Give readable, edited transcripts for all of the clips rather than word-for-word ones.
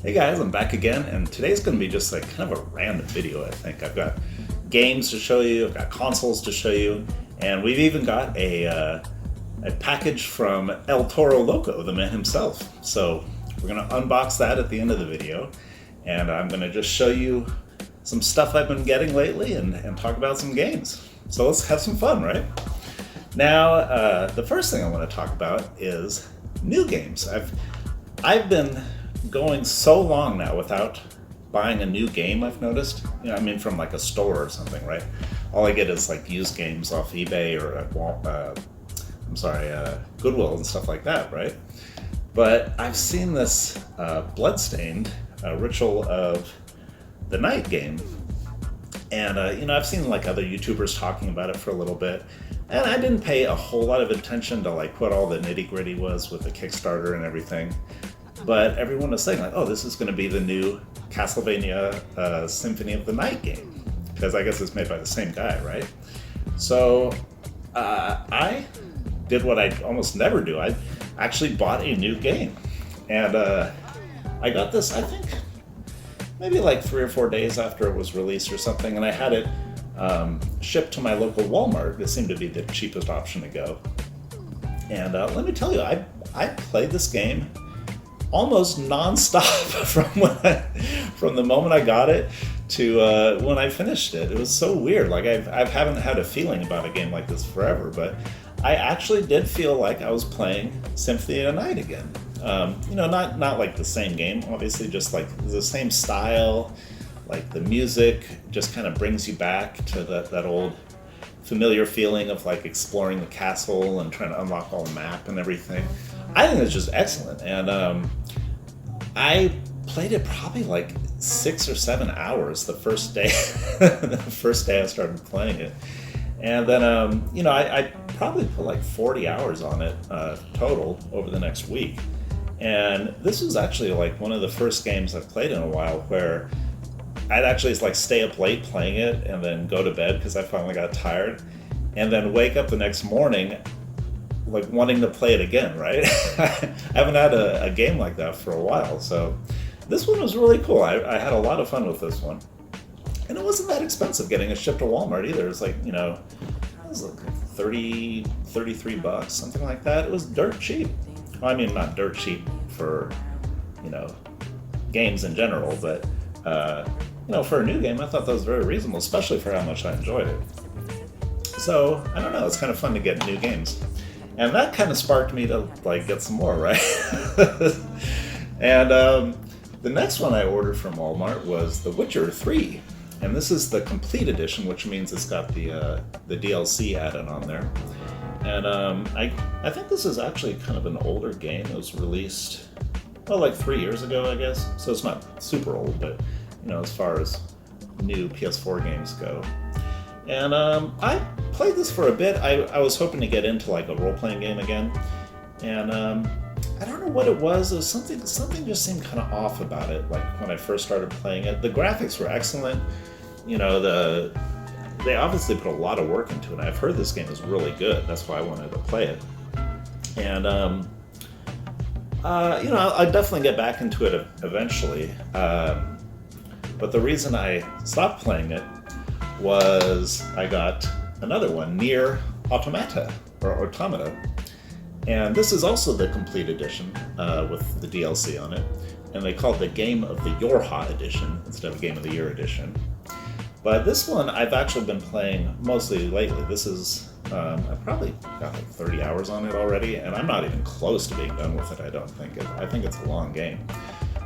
Hey guys, I'm back again, and today's going to be just like kind of a random video, I think. I've got games to show you, I've got consoles to show you, and we've even got a package from El Toro Loco, the man himself. So we're going to unbox that at the end of the video, and I'm going to just show you some stuff I've been getting lately and talk about some games. So let's have some fun, right? Now, the first thing I want to talk about is new games. I've been going so long now without buying a new game, I've noticed. You know, I mean, from like a store or something, right? All I get is like used games off eBay or at Goodwill and stuff like that, right? But I've seen this Bloodstained Ritual of the Night game. And, you know, I've seen like other YouTubers talking about it for a little bit. And I didn't pay a whole lot of attention to like what all the nitty gritty was with the Kickstarter and everything. But everyone was saying like, oh, this is going to be the new Castlevania Symphony of the Night game. Because I guess it's made by the same guy, right? So I did what I almost never do. I actually bought a new game. And I got this, I think, maybe like 3 or 4 days after it was released or something. And I had it shipped to my local Walmart. It seemed to be the cheapest option to go. And let me tell you, I played this game almost non-stop from the moment I got it to when I finished it. It was so weird. Like I haven't had a feeling about a game like this forever, but I actually did feel like I was playing Symphony of the Night again. You know, not like the same game, obviously, just like the same style. Like the music just kind of brings you back to that old familiar feeling of like exploring the castle and trying to unlock all the map and everything. I think it's just excellent, and I played it probably like 6 or 7 hours the first day. The first day I started playing it, and then you know, I probably put like 40 hours on it total over the next week. And this was actually like one of the first games I've played in a while where I'd actually like stay up late playing it and then go to bed because I finally got tired, and then wake up the next morning like wanting to play it again, right? I haven't had a game like that for a while, so this one was really cool. I had a lot of fun with this one. And it wasn't that expensive getting it shipped to Walmart either. It's like, you know, it was like 33 bucks, something like that. It was dirt cheap. Well, I mean, not dirt cheap for, you know, games in general, but, you know, for a new game, I thought that was very reasonable, especially for how much I enjoyed it. So, I don't know, it's kind of fun to get new games. And that kind of sparked me to, like, get some more, right? And the next one I ordered from Walmart was The Witcher 3. And this is the complete edition, which means it's got the DLC added on there. And I think this is actually kind of an older game. It was released, well, like 3 years ago, I guess. So it's not super old, but, you know, as far as new PS4 games go. And I played this for a bit. I was hoping to get into like a role-playing game again. And I don't know what it was. It was something just seemed kind of off about it, like when I first started playing it. The graphics were excellent. You know, they obviously put a lot of work into it. I've heard this game is really good. That's why I wanted to play it. And, you know, I'll definitely get back into it eventually. But the reason I stopped playing it was I got another one, Nier Automata, or Automata. And this is also the complete edition with the DLC on it. And they call it the Game of the Yorha edition instead of Game of the Year edition. But this one I've actually been playing mostly lately. This is, I've probably got like 30 hours on it already, and I'm not even close to being done with it, I don't think. I think it's a long game.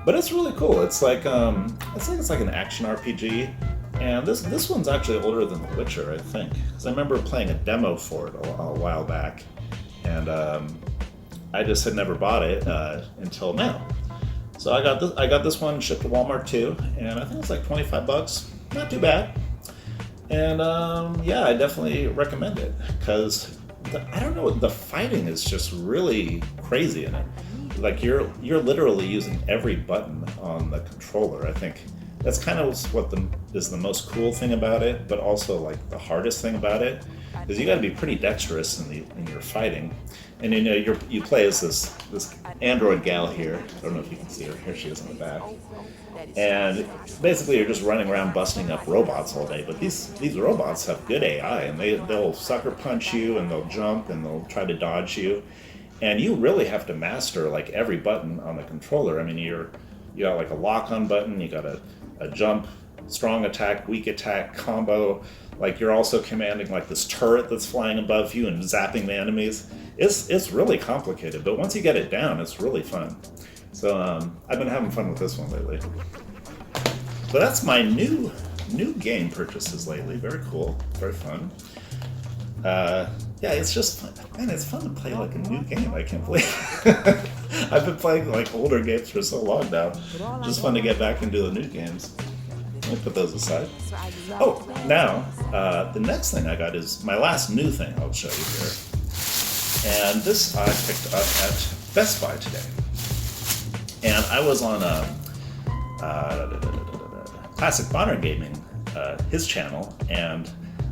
But it's really cool. It's like it's like an action RPG. And this one's actually older than The Witcher, I think. Because I remember playing a demo for it a while back. And I just had never bought it until now. So I got this one shipped to Walmart too, and I think it's like 25 bucks. Not too bad. And yeah, I definitely recommend it because I don't know, the fighting is just really crazy in it. Like you're literally using every button on the controller. I think That's kind of what is the most cool thing about it, but also like the hardest thing about it, is you got to be pretty dexterous in your fighting. And you play as this android gal here. I don't know if you can see her. Here she is in the back. And basically, you're just running around busting up robots all day. But these robots have good AI, and they'll sucker punch you, and they'll jump, and they'll try to dodge you. And you really have to master like every button on the controller. I mean, you got like a lock-on button, you got a jump, strong attack, weak attack, combo. Like you're also commanding like this turret that's flying above you and zapping the enemies. It's really complicated, but once you get it down, it's really fun. So I've been having fun with this one lately. So that's my new game purchases lately. Very cool, very fun. Yeah, it's just fun. Man, it's fun to play like a new game. I can't believe I've been playing like older games for so long now. Just fun to get back into the new games. Let me put those aside. Oh, now the next thing I got is my last new thing I'll show you here. And this I picked up at Best Buy today. And I was on Classic Modern Gaming, his channel, and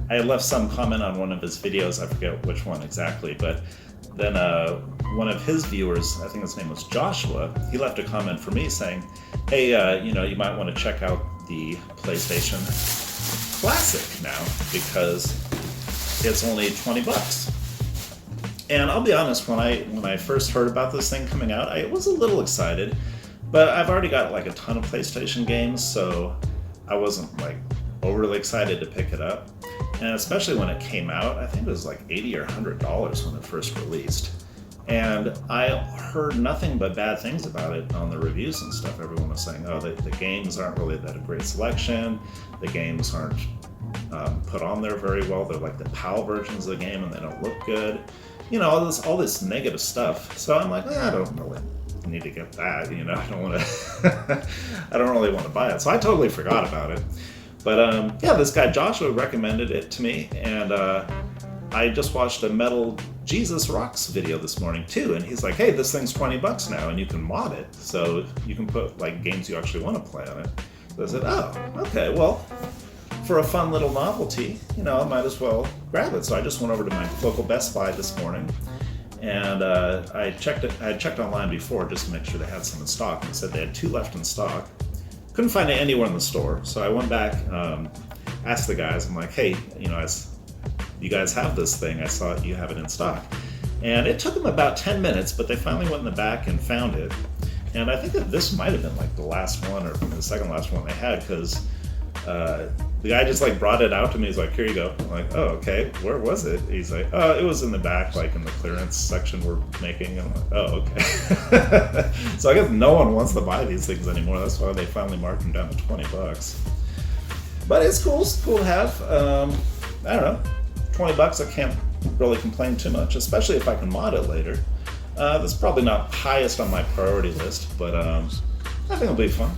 I had left some comment on one of his videos, I forget which one exactly, but then one of his viewers, I think his name was Joshua, he left a comment for me saying, hey, you might want to check out the PlayStation Classic now, because it's only $20. And I'll be honest, when I first heard about this thing coming out, I was a little excited, but I've already got like a ton of PlayStation games, so I wasn't like overly excited to pick it up. And especially when it came out, I think it was like $80 or $100 when it first released. And I heard nothing but bad things about it on the reviews and stuff. Everyone was saying, oh, the games aren't really that a great selection. The games aren't put on there very well. They're like the PAL versions of the game and they don't look good. All this negative stuff. So I'm like, I don't really need to get that. I don't want to. I don't really want to buy it. So I totally forgot about it. But yeah, this guy Joshua recommended it to me, and I just watched a Metal Jesus Rocks video this morning too, and he's like, hey, this thing's $20 now, and you can mod it, so you can put like games you actually want to play on it. So I said, oh, okay, well, for a fun little novelty, I might as well grab it. So I just went over to my local Best Buy this morning, and I had checked online before just to make sure they had some in stock, and said they had 2 left in stock. Couldn't find it anywhere in the store, so I went back, asked the guys, I'm like, hey, you guys have this thing, I saw you have it in stock. And it took them about 10 minutes, but they finally went in the back and found it. And I think that this might have been like the last one or the second last one they had, because the guy just like brought it out to me. He's like, here you go. I'm like, oh, okay, where was it? He's like, oh, it was in the back, like in the clearance section we're making. I'm like, oh, okay. So I guess no one wants to buy these things anymore. That's why they finally marked them down to $20. But it's cool to have. I don't know, $20, I can't really complain too much, especially if I can mod it later. That's probably not highest on my priority list, but I think it'll be fun.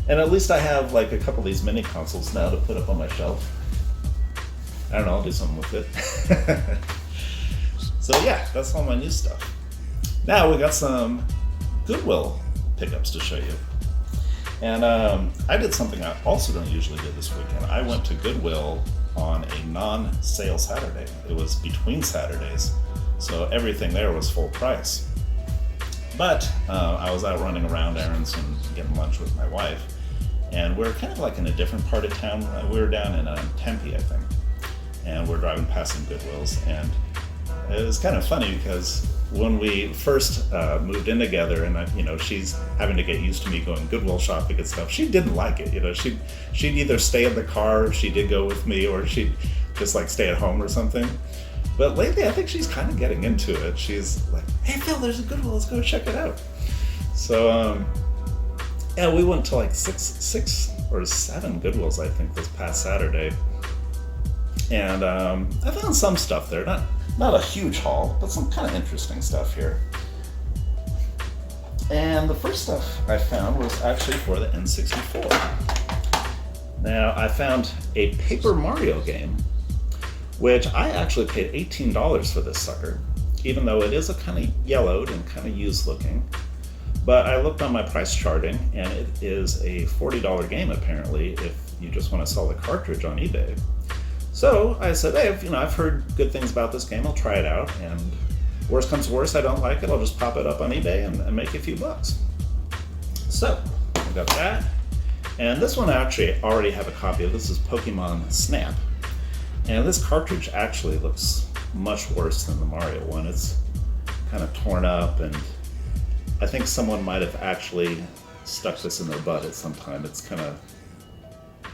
And at least I have like a couple of these mini consoles now to put up on my shelf. I don't know, I'll do something with it. So yeah, that's all my new stuff. Now we got some Goodwill pickups to show you. And I did something I also don't usually do this weekend. I went to Goodwill on a non-sale Saturday. It was between Saturdays, so everything there was full price. But I was out running around errands and getting lunch with my wife, and we're kind of like in a different part of town. We were down in Tempe, I think, and we're driving past some Goodwills, and it was kind of funny because when we first moved in together, and she's having to get used to me going Goodwill shopping and stuff, she didn't like it. She'd either stay in the car if she did go with me, or she'd just like stay at home or something. But lately, I think she's kind of getting into it. She's like, hey Phil, there's a Goodwill, let's go check it out. So yeah, we went to like six or seven Goodwills, I think, this past Saturday. And I found some stuff there, not a huge haul, but some kind of interesting stuff here. And the first stuff I found was actually for the N64. Now, I found a Paper Mario game, which I actually paid $18 for this sucker, even though it is a kind of yellowed and kind of used looking. But I looked on my price charting, and it is a $40 game apparently if you just want to sell the cartridge on eBay. So I said, hey, I've heard good things about this game. I'll try it out, and worst comes to worst, I don't like it. I'll just pop it up on eBay and make a few bucks. So I got that, and this one I actually already have a copy of. This is Pokemon Snap, and this cartridge actually looks much worse than the Mario one. It's kind of torn up, and I think someone might have actually stuck this in their butt at some time. It's kind of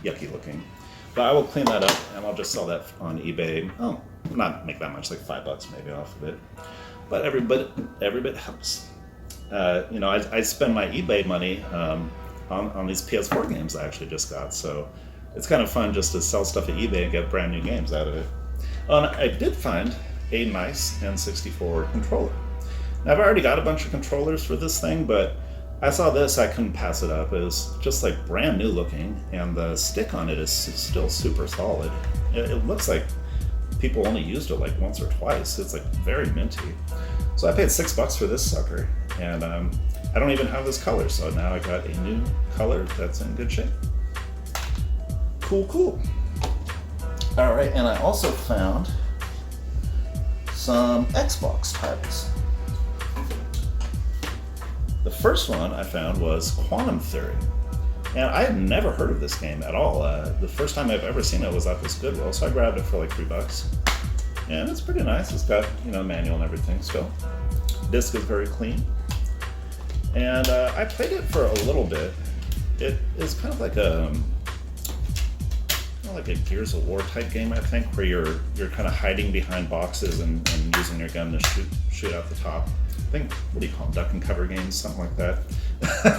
yucky looking. But I will clean that up, and I'll just sell that on eBay. Oh, not make that much, like $5 maybe off of it. But every bit helps. I spend my eBay money on these PS4 games I actually just got, so it's kind of fun just to sell stuff at eBay and get brand new games out of it. And I did find a nice N64 controller. Now, I've already got a bunch of controllers for this thing, but I saw this, I couldn't pass it up. It was just like brand new looking, and the stick on it is still super solid. It looks like people only used it like once or twice. It's like very minty. So I paid $6 for this sucker, and I don't even have this color, so now I got a new color that's in good shape. Cool. All right, and I also found some Xbox titles. The first one I found was Quantum Theory, and I had never heard of this game at all. The first time I've ever seen it was at this Goodwill, so I grabbed it for like $3. And it's pretty nice. It's got, manual and everything still. Disc is very clean. And I played it for a little bit. It is kind of like a Gears of War type game, I think, where you're kind of hiding behind boxes and using your gun to shoot out the top. I think, what do you call them, duck and cover games, something like that.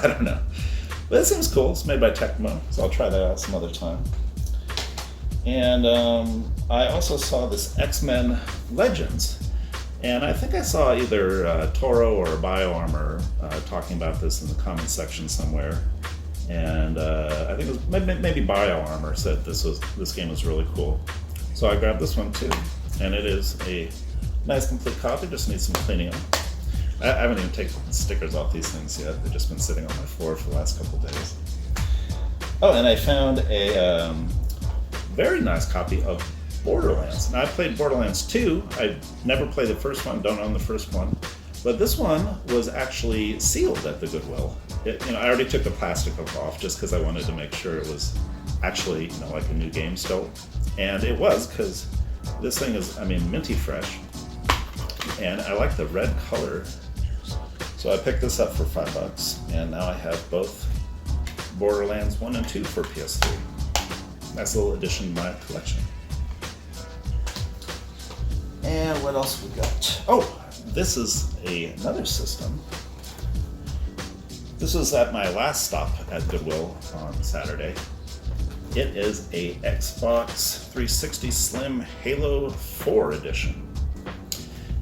I don't know. But it seems cool. It's made by Tecmo, so I'll try that out some other time. And I also saw this X-Men Legends, and I think I saw either Toro or BioArmor talking about this in the comments section somewhere. And I think it was maybe BioArmor said this game was really cool. So I grabbed this one too, and it is a nice complete copy. Just needs some cleaning up. I haven't even taken the stickers off these things yet. They've just been sitting on my floor for the last couple days. Oh, and I found a very nice copy of Borderlands. Now, I played Borderlands 2. I never played the first one, don't own the first one. But this one was actually sealed at the Goodwill. I already took the plastic off just because I wanted to make sure it was actually, like a new game still. And it was, because this thing is, minty fresh. And I like the red color. So I picked this up for $5, and now I have both Borderlands 1 and 2 for PS3. Nice little addition to my collection. And what else we got? Oh, this is another system. This was at my last stop at Goodwill on Saturday. It is a Xbox 360 Slim Halo 4 edition.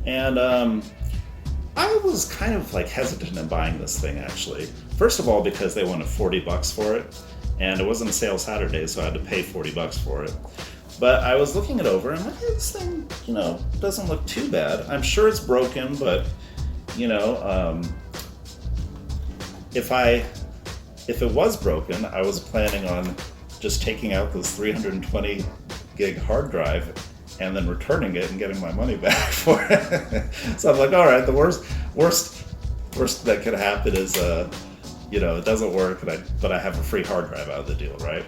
And I was kind of hesitant in buying this thing, actually. First of all, because they wanted $40 for it, and it wasn't a sale Saturday, so I had to pay $40 for it. But I was looking it over, and I'm like, hey, this thing, doesn't look too bad. I'm sure it's broken, but, if it was broken, I was planning on just taking out this 320 gig hard drive and then returning it and getting my money back for it. So I'm like, all right, the worst that could happen is, it doesn't work, but I have a free hard drive out of the deal, right?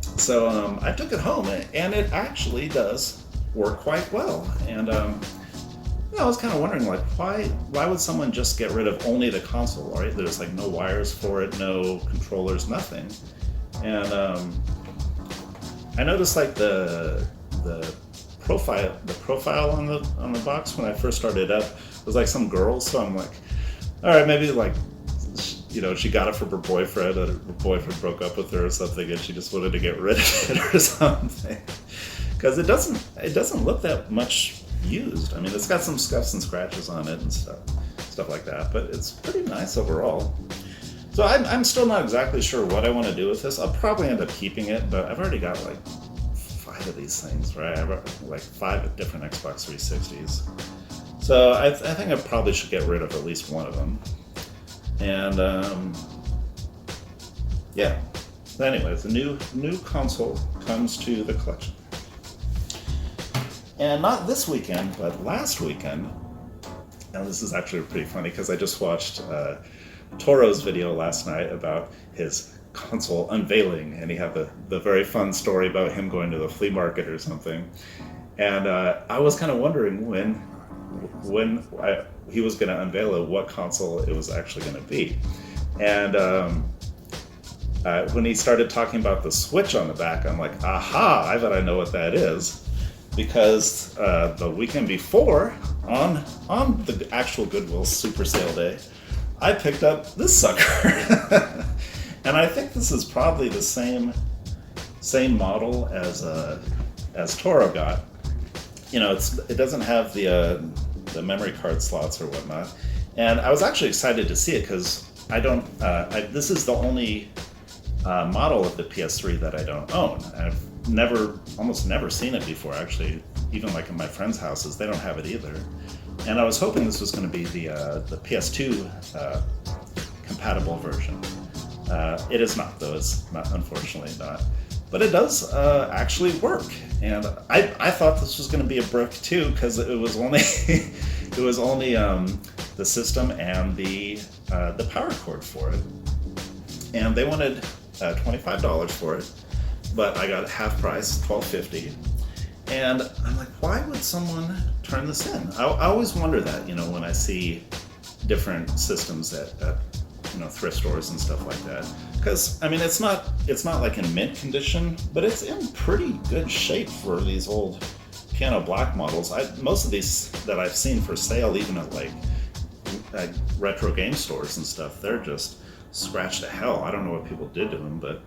So I took it home, and it actually does work quite well. And I was kind of wondering, why would someone just get rid of only the console, right? There's no wires for it, no controllers, nothing. And I noticed the profile on the box when I first started up was some girl. So I'm like, all right, maybe she got it from her boyfriend, and her boyfriend broke up with her or something, and she just wanted to get rid of it or something. Because it doesn't look that much used. It's got some scuffs and scratches on it and stuff like that, but it's pretty nice overall. So I'm still not exactly sure what I want to do with this. I'll probably end up keeping it, but I've already got 5 of these things, right? I have 5 different Xbox 360s. So I think I probably should get rid of at least one of them. And yeah. So anyways, the new console comes to the collection. And not this weekend, but last weekend. And this is actually pretty funny because I just watched Toro's video last night about his console unveiling, and he had the very fun story about him going to the flea market or something. And I was kind of wondering when he was going to unveil it, what console it was actually going to be. And when he started talking about the Switch on the back, I'm like, aha, I bet I know what that is. Because the weekend before, on the actual Goodwill Super Sale Day, I picked up this sucker. And I think this is probably the same model as Toro got. You know, it doesn't have the memory card slots or whatnot. And I was actually excited to see it because this is the only model of the PS3 that I don't own. I've almost never seen it before, actually. Even like in my friends' houses, they don't have it either. And I was hoping this was going to be the PS2 compatible version. It is not, though. It's not, unfortunately not. But it does actually work. And I thought this was going to be a brick too, because it was only the system and the power cord for it. And they wanted $25 for it. But I got half price, $12.50, and I'm like, why would someone turn this in? I always wonder that, when I see different systems at thrift stores and stuff like that. Because I mean, it's not like in mint condition, but it's in pretty good shape for these old piano black models. Most of these that I've seen for sale, even at like retro game stores and stuff, they're just scratched to hell. I don't know what people did to them, but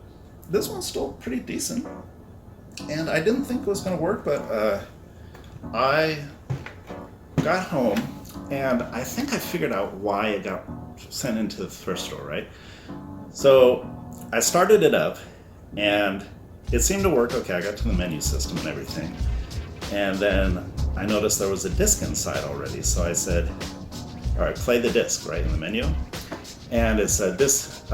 this one's still pretty decent, and I didn't think it was going to work, but I got home, and I think I figured out why it got sent into the thrift store, right? So I started it up, and it seemed to work okay. I got to the menu system and everything, and then I noticed there was a disc inside already, so I said, all right, play the disc, right, in the menu, and it said this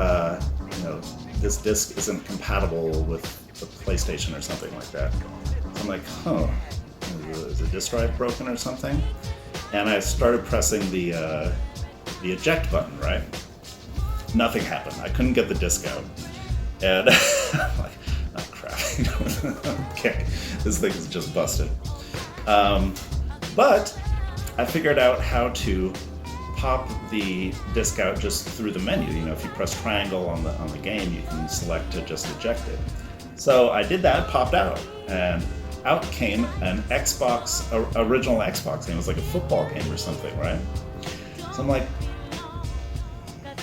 disc isn't compatible with the PlayStation or something like that. So I'm like, is the disc drive broken or something? And I started pressing the eject button, right? Nothing happened. I couldn't get the disc out. And I'm like, oh crap. Okay, this thing is just busted. But I figured out how to pop the disc out just through the menu. If you press triangle on the game, you can select to just eject it. So I did that, popped out, and out came an original Xbox game. It was like a football game or something, right? So I'm like,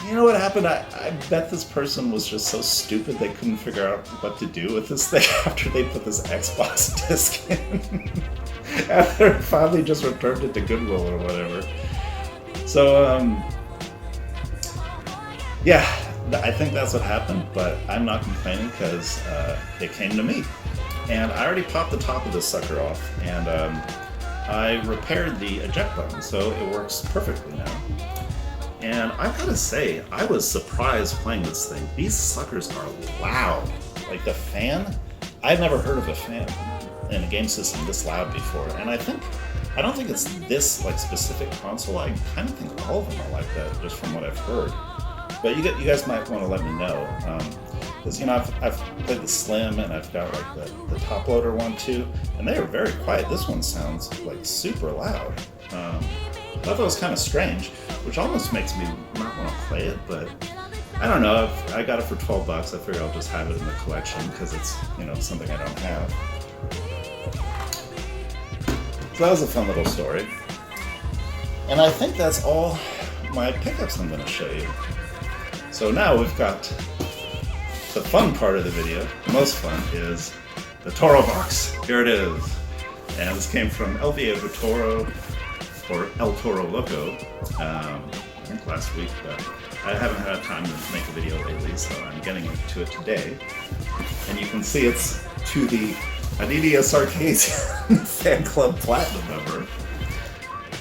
you know what happened? I bet this person was just so stupid they couldn't figure out what to do with this thing after they put this Xbox disc in. After finally just returned it to Goodwill or whatever. So, yeah, I think that's what happened, but I'm not complaining because it came to me. And I already popped the top of this sucker off, and I repaired the eject button, so it works perfectly now. And I've got to say, I was surprised playing this thing. These suckers are loud. Like the fan, I've never heard of a fan in a game system this loud before, and I don't think it's this like specific console. I kind of think all of them are like that, just from what I've heard. But you guys might want to let me know, because I've played the Slim, and I've got like the top loader one too, and they are very quiet. This one sounds like super loud. I thought that was kind of strange, which almost makes me not want to play it. But I don't know. I got it for $12. I figure I'll just have it in the collection because it's something I don't have. So that was a fun little story. And I think that's all my pickups I'm going to show you. So now we've got the fun part of the video. The most fun is the Toro box. Here it is. And this came from El Viejo Toro, or El Toro Loco, I think last week, but I haven't had time to make a video lately, so I'm getting to it today. And you can see it's to the Adidas Arcades Fan Club Platinum member.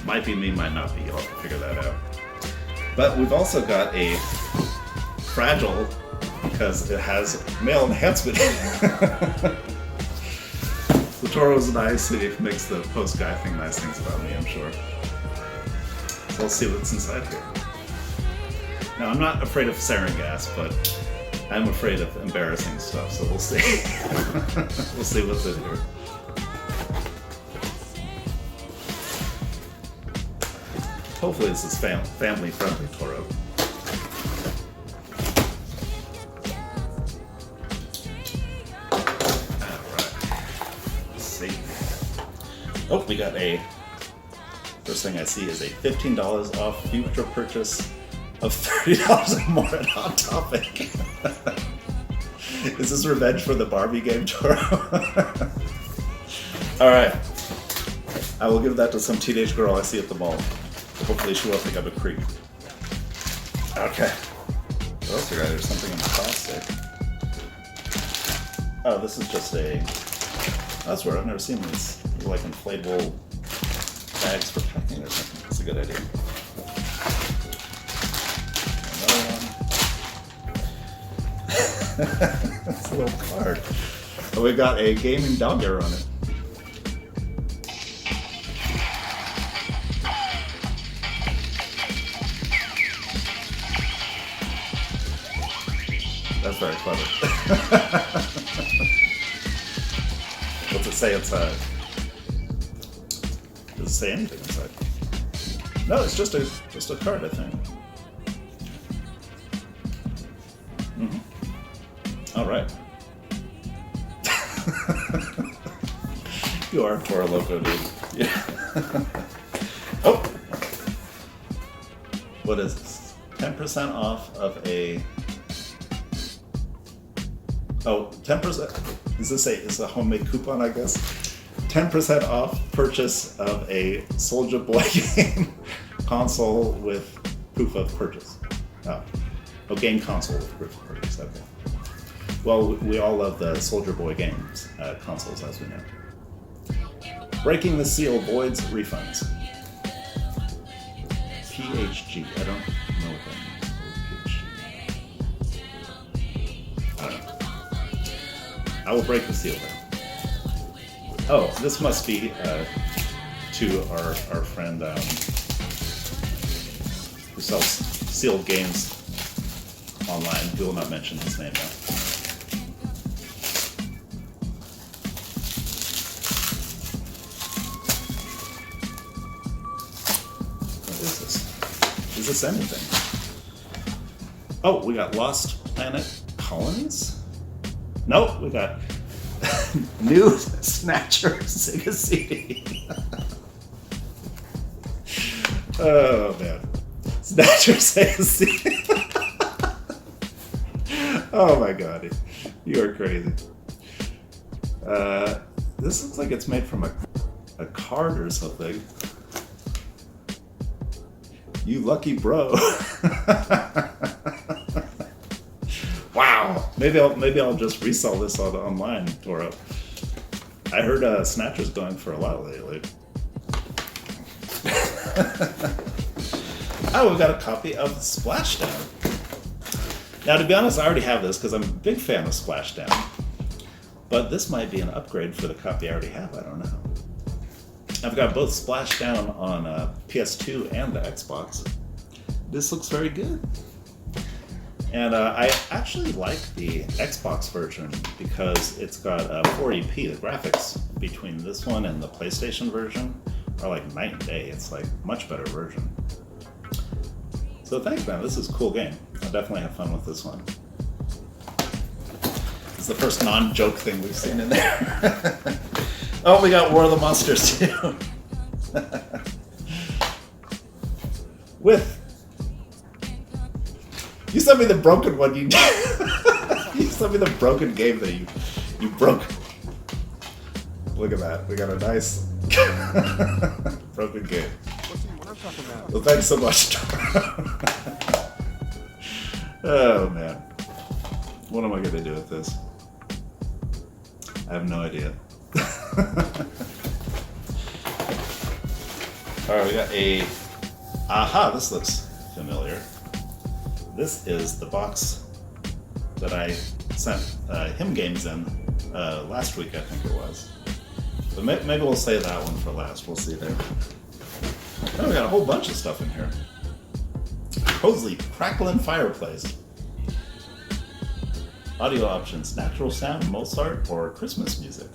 Might be me, might not be. You'll have to figure that out. But we've also got a fragile, because it has male enhancement. The Toro's nice. He makes the post guy think nice things about me, I'm sure. So we'll see what's inside here. Now, I'm not afraid of sarin gas, but I'm afraid of embarrassing stuff, so we'll see. We'll see what's in here. Hopefully this is family-friendly, Toro. Oh, we got first thing I see is a $15 off future purchase of $30 or more at Hot Topic. Is this revenge for the Barbie game, Toro? Alright. I will give that to some teenage girl I see at the mall. Hopefully she won't think I'm a creep. Okay. What else we got? There's something in plastic. Oh, this is just that's weird. I've never seen these. Like inflatable bags for packing or something. That's a good idea. Another one. It's a little card. Oh, we've got a gaming dog ear on it. That's very clever. What's it say inside? Does it say anything inside? No, it's just a card, I think. All right. You are Toro Loco, dude. Yeah. Oh. What is this? 10% off of a. Oh, 10%. Is a homemade coupon, I guess? 10% off purchase of a Soldier Boy game console with proof of purchase. Oh, game console with proof of purchase. Okay. Well, we all love the Soldier Boy games consoles, as we know. Breaking the seal voids refunds. PHG. I don't know what that means. PHG. I don't know. I will break the seal then. Oh, this must be to our friend who sells sealed games online. We will not mention his name now. What is this? Is this anything? Oh, we got Lost Planet Colonies? Nope, we got new Snatcher Sega CD. Oh man, Snatcher Sega CD. Oh my god, you are crazy. This looks like it's made from a card or something. You lucky bro. Wow. Maybe I'll just resell this online, Toro. I heard Snatcher's going for a lot lately. Oh, we've got a copy of Splashdown. Now, to be honest, I already have this because I'm a big fan of Splashdown. But this might be an upgrade for the copy I already have. I don't know. I've got both Splashdown on PS2 and the Xbox. This looks very good. And I actually like the Xbox version because it's got 480p. The graphics between this one and the PlayStation version are like night and day. It's like much better version. So thanks, man. This is a cool game. I'll definitely have fun with this one. It's the first non-joke thing we've seen in there. Oh, we got War of the Monsters too. With. You sent me the broken one. You sent me the broken game that you broke. Look at that. We got a nice broken game. Well, thanks so much. Oh man, what am I gonna do with this? I have no idea. All right, we got a. Aha! This looks familiar. This is the box that I sent him games in last week, I think it was. But maybe we'll save that one for last. We'll see there. Oh, we got a whole bunch of stuff in here. Cozy crackling fireplace. Audio options: natural sound, Mozart, or Christmas music.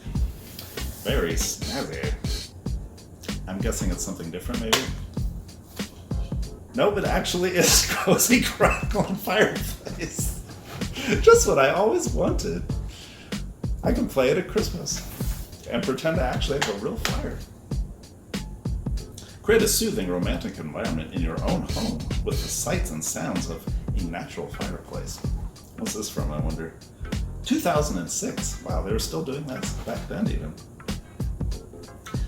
Very snazzy. I'm guessing it's something different, maybe? Nope, it actually is cozy crackling fireplace. Just what I always wanted. I can play it at Christmas and pretend to actually have a real fire. Create a soothing, romantic environment in your own home with the sights and sounds of a natural fireplace. What's this from, I wonder? 2006. Wow, they were still doing that back then even.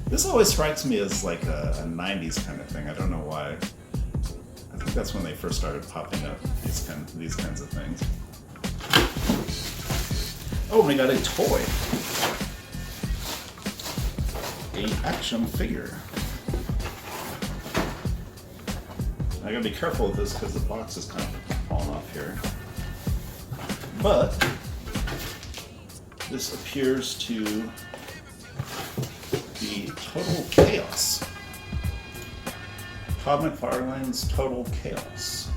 This always strikes me as like a 90s kind of thing. I don't know why. I think that's when they first started popping up, these kinds of things. Oh, we got a toy. An action figure. I gotta be careful with this because the box is kind of falling off here. But this appears to be Total Chaos. Todd McFarlane's Total Chaos.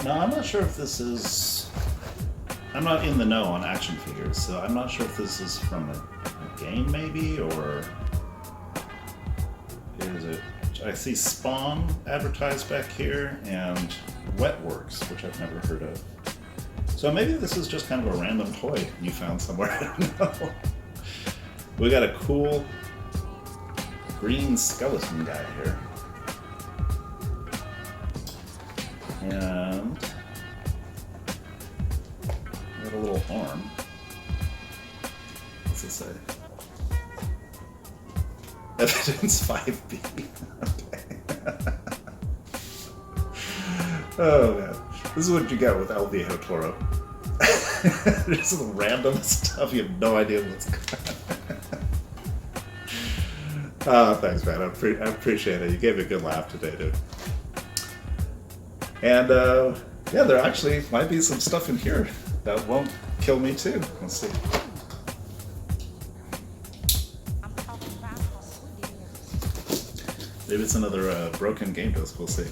Now, I'm not sure if this is... I'm not in the know on action figures, so I'm not sure if this is from a game, maybe, or... Is it... I see Spawn advertised back here, and Wetworks, which I've never heard of. So maybe this is just kind of a random toy you found somewhere, I don't know. We got a cool green skeleton guy here. And we got a little arm. What's it say? Evidence 5B. Okay. Oh man. This is what you get with El Viejo Toro. Just some random stuff, you have no idea what's going on. Oh, thanks, man. I appreciate it. You gave me a good laugh today, dude. And, yeah, there actually might be some stuff in here that won't kill me, too. Let's see. Maybe it's another broken game disc. We'll see.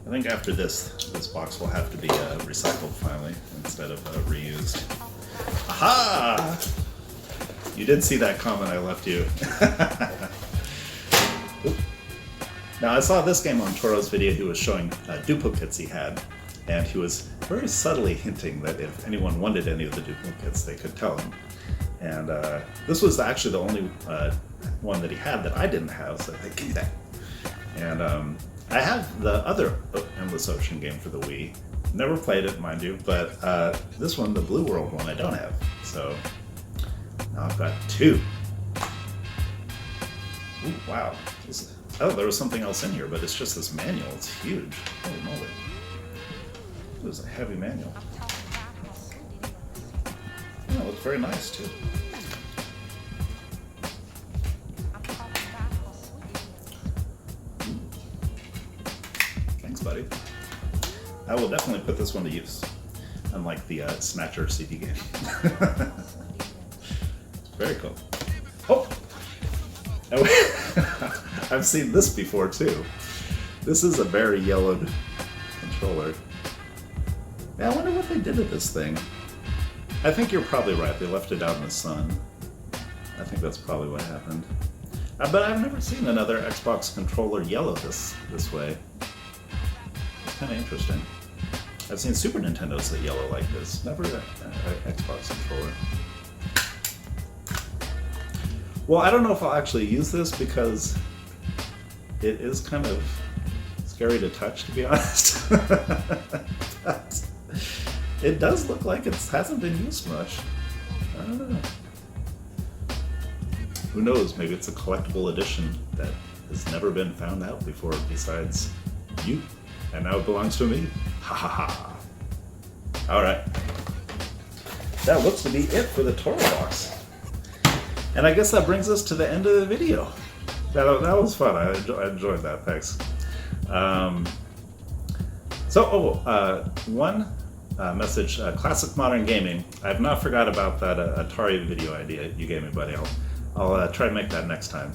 I think after this box will have to be recycled finally instead of reused. Aha! You did see that comment I left you. Now I saw this game on Toro's video. He was showing duplicates he had, and he was very subtly hinting that if anyone wanted any of the duplicates, they could tell him. And this was actually the only one that he had that I didn't have, so hey, give me that. And I have the other Endless Ocean game for the Wii. Never played it, mind you, but this one, the Blue World one, I don't have. So now I've got two. Ooh, wow. Oh, there was something else in here, but it's just this manual. It's huge. Holy moly. It was a heavy manual. Oh, it looks very nice, too. Thanks, buddy. I will definitely put this one to use, unlike the Snatcher CD game. It's very cool. Oh! I've seen this before, too. This is a very yellowed controller. Yeah, I wonder what they did to this thing. I think you're probably right. They left it out in the sun. I think that's probably what happened. But I've never seen another Xbox controller yellow this way. It's kind of interesting. I've seen Super Nintendos that yellow like this. Never an Xbox controller. Well, I don't know if I'll actually use this because it is kind of scary to touch, to be honest. But it does look like it hasn't been used much. I don't know. Who knows? Maybe it's a collectible edition that has never been found out before besides you. And now it belongs to me. Ha ha ha. Alright. that looks to be it for the Toro box. And I guess that brings us to the end of the video. That was fun. I enjoyed that. Thanks. One message, classic modern gaming. I've not forgot about that Atari video idea you gave me, buddy. I'll try to make that next time.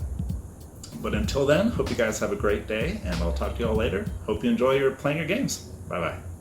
But until then, hope you guys have a great day, and I'll talk to you all later. Hope you enjoy playing your games. Bye-bye.